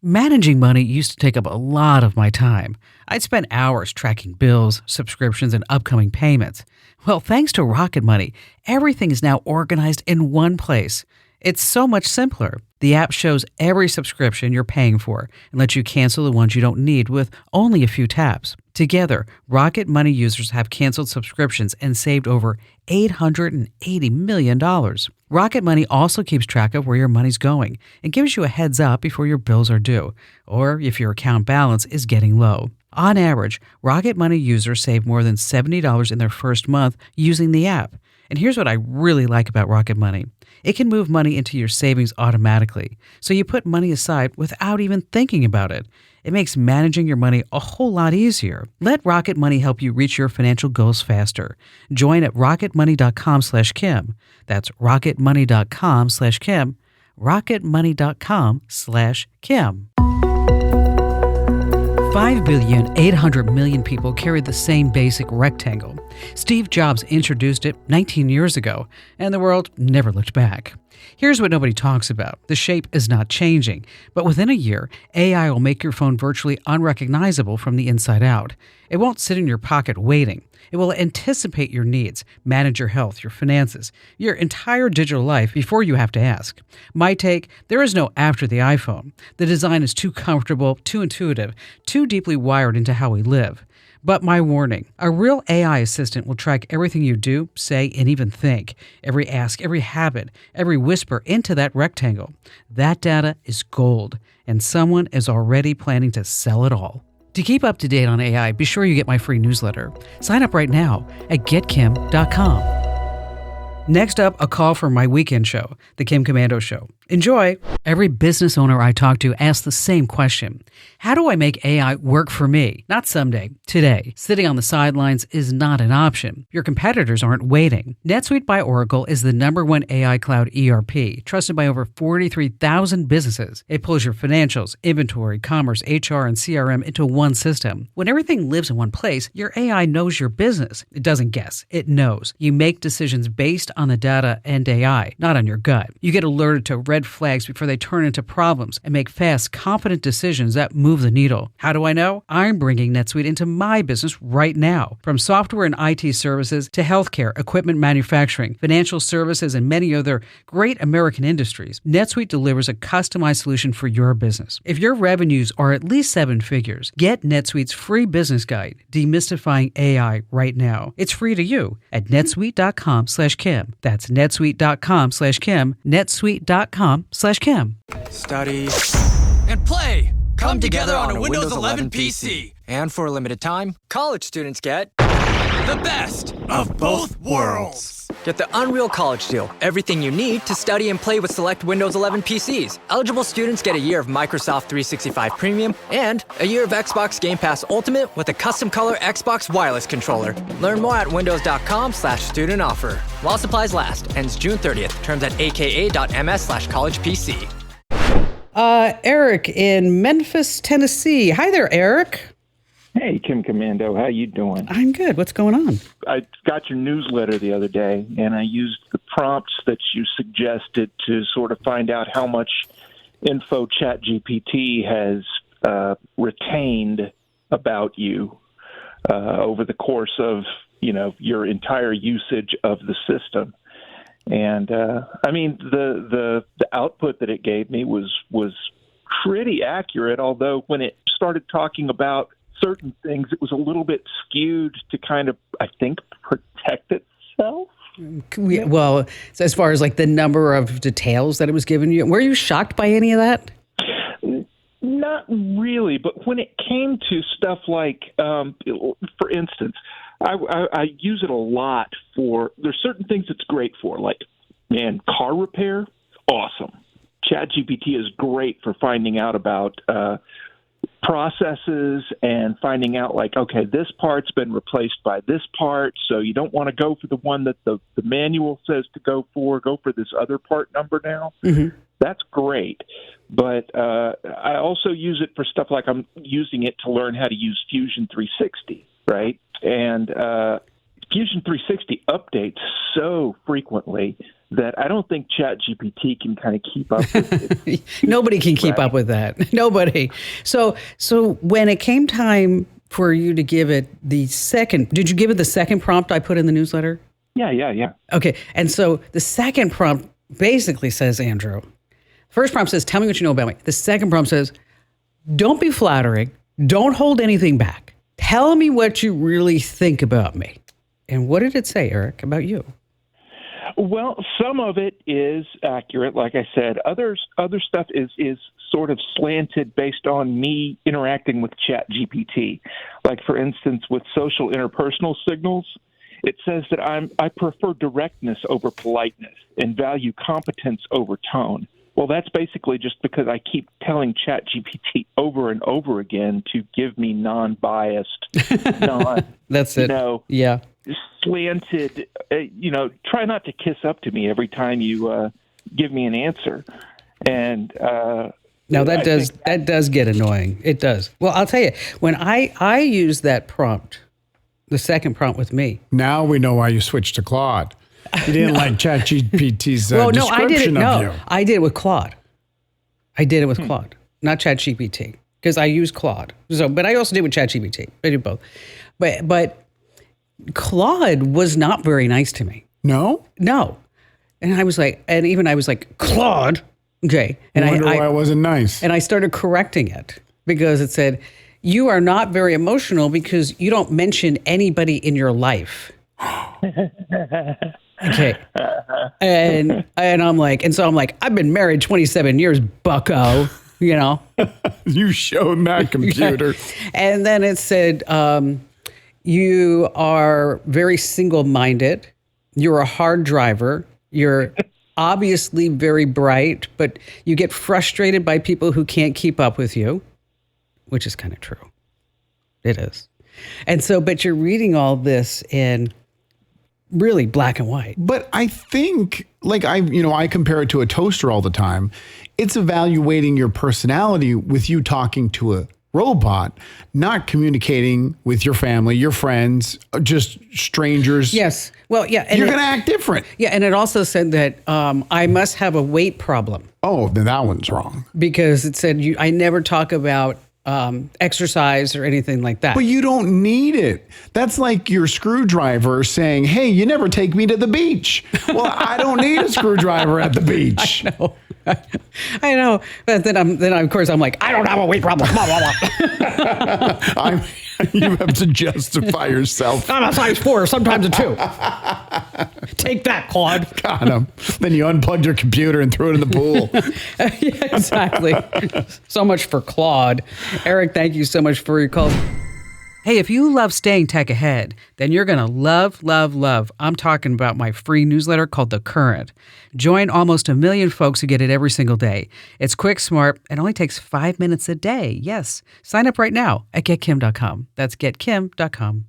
Managing money used to take up a lot of my time. I'd spend hours tracking bills, subscriptions, and upcoming payments. Well, thanks to Rocket Money, everything is now organized in one place. It's so much simpler. The app shows every subscription you're paying for and lets you cancel the ones you don't need with only a few taps. Together, Rocket Money users have canceled subscriptions and saved over $880 million. Rocket Money also keeps track of where your money's going and gives you a heads up before your bills are due or if your account balance is getting low. On average, Rocket Money users save more than $70 in their first month using the app. And here's what I really like about Rocket Money. It can move money into your savings automatically, so you put money aside without even thinking about it. It makes managing your money a whole lot easier. Let Rocket Money help you reach your financial goals faster. Join at rocketmoney.com/Kim. That's rocketmoney.com/Kim. rocketmoney.com/Kim. 5,800,000,000 people carry the same basic rectangle. Steve Jobs introduced it 19 years ago, and the world never looked back. Here's what nobody talks about. The shape is not changing, but within a year, AI will make your phone virtually unrecognizable from the inside out. It won't sit in your pocket waiting. It will anticipate your needs, manage your health, your finances, your entire digital life before you have to ask. My take, there is no after the iPhone. The design is too comfortable, too intuitive, too deeply wired into how we live. But my warning, a real AI assistant will track everything you do, say, and even think. Every ask, every habit, every whisper into that rectangle. That data is gold, and someone is already planning to sell it all. To keep up to date on AI, be sure you get my free newsletter. Sign up right now at getkim.com. Next up, a call from my weekend show, The Kim Komando Show. Enjoy! Every business owner I talk to asks the same question. How do I make AI work for me? Not someday, today. Sitting on the sidelines is not an option. Your competitors aren't waiting. NetSuite by Oracle is the #1 AI cloud ERP, trusted by over 43,000 businesses. It pulls your financials, inventory, commerce, HR, and CRM into one system. When everything lives in one place, your AI knows your business. It doesn't guess, it knows. You make decisions based on the data and AI, not on your gut. You get alerted to red flags before they turn into problems and make fast, confident decisions that move the needle. How do I know? I'm bringing NetSuite into my business right now. From software and IT services to healthcare, equipment manufacturing, financial services, and many other great American industries, NetSuite delivers a customized solution for your business. If your revenues are at least 7 figures, get NetSuite's free business guide, Demystifying AI, right now. It's free to you at netsuite.com/Kim. That's netsuite.com/Kim, netsuite.com/Kim. Study and play come together on a Windows 11 PC. And for a limited time, college students get the best of both worlds. Get the Unreal College Deal. Everything you need to study and play with select Windows 11 PCs. Eligible students get a year of Microsoft 365 Premium and a year of Xbox Game Pass Ultimate with a custom color Xbox wireless controller. Learn more at windows.com/student offer. While supplies last. Ends June 30th. Terms at aka.ms/collegepc. Eric in Memphis, Tennessee. Hi there, Eric. Hey, Kim Komando, how you doing? I'm good. What's going on? I got your newsletter the other day, and I used the prompts that you suggested to sort of find out how much info ChatGPT has retained about you over the course of, your entire usage of the system. And I mean, the output that it gave me was pretty accurate, although when it started talking about certain things, it was a little bit skewed to kind of, I think, protect itself. Well, as far as like the number of details that it was giving you, were you shocked by any of that? Not really, but when it came to stuff like, for instance, I use it a lot for, there's certain things it's great for, like, car repair, awesome. ChatGPT is great for finding out about processes and finding out, like, okay, this part's been replaced by this part, so you don't want to go for the one that the manual says to go for this other part number now. Mm-hmm. That's great. But I also use it for stuff like I'm using it to learn how to use Fusion 360, right? And Fusion 360 updates so frequently that I don't think ChatGPT can kind of keep up with. Nobody can keep up with that. Nobody. So when it came time for you to give it the second, did you give it the second prompt I put in the newsletter? Yeah. Okay. And so the second prompt basically says, Andrew, first prompt says, tell me what you know about me. The second prompt says, don't be flattering. Don't hold anything back. Tell me what you really think about me. And what did it say, Eric, about you? Well, some of it is accurate, like I said. Other stuff is sort of slanted based on me interacting with ChatGPT. Like, for instance, with social interpersonal signals, it says that I prefer directness over politeness and value competence over tone. Well, that's basically just because I keep telling ChatGPT over and over again to give me non-biased, That's it. Yeah. Slanted, try not to kiss up to me every time you give me an answer. And now that does get annoying. It does. Well, I'll tell you, when I use that prompt, the second prompt with me. Now we know why you switched to Claude. You didn't like ChatGPT's well, no, description I didn't. of you. I did it with Claude. I did it with Claude, not ChatGPT, because I use Claude. So, but I also did with ChatGPT. I did both. But Claude was not very nice to me. No? No. And I was like, Claude. Okay. And I wonder why it wasn't nice. And I started correcting it because it said, you are not very emotional because you don't mention anybody in your life. Okay. And I'm like, I've been married 27 years, bucko, You showed that computer. Yeah. And then it said, you are very single-minded. You're a hard driver. You're obviously very bright, but you get frustrated by people who can't keep up with you, which is kind of true. It is. And so, but you're reading all this in really black and white. But I think, I compare it to a toaster all the time. It's evaluating your personality with you talking to a robot, not communicating with your family, your friends, just strangers. Yes. Well, yeah. And you're going to act different. Yeah. And it also said that I must have a weight problem. Oh, then that one's wrong. Because it said I never talk about exercise or anything like that. But you don't need it. That's like your screwdriver saying, hey, you never take me to the beach. Well, I don't need a screwdriver at the beach. I know. But then of course I'm like, I don't have a weight problem. Blah, blah, blah. You have to justify yourself. I'm a size 4, sometimes a 2. Take that, Claude. Got him. Then you unplugged your computer and threw it in the pool. Yeah, exactly. So much for Claude. Eric, thank you so much for your call. Hey, if you love staying tech ahead, then you're going to love. I'm talking about my free newsletter called The Current. Join almost 1 million folks who get it every single day. It's quick, smart, and only takes 5 minutes a day. Yes. Sign up right now at getkim.com. That's getkim.com.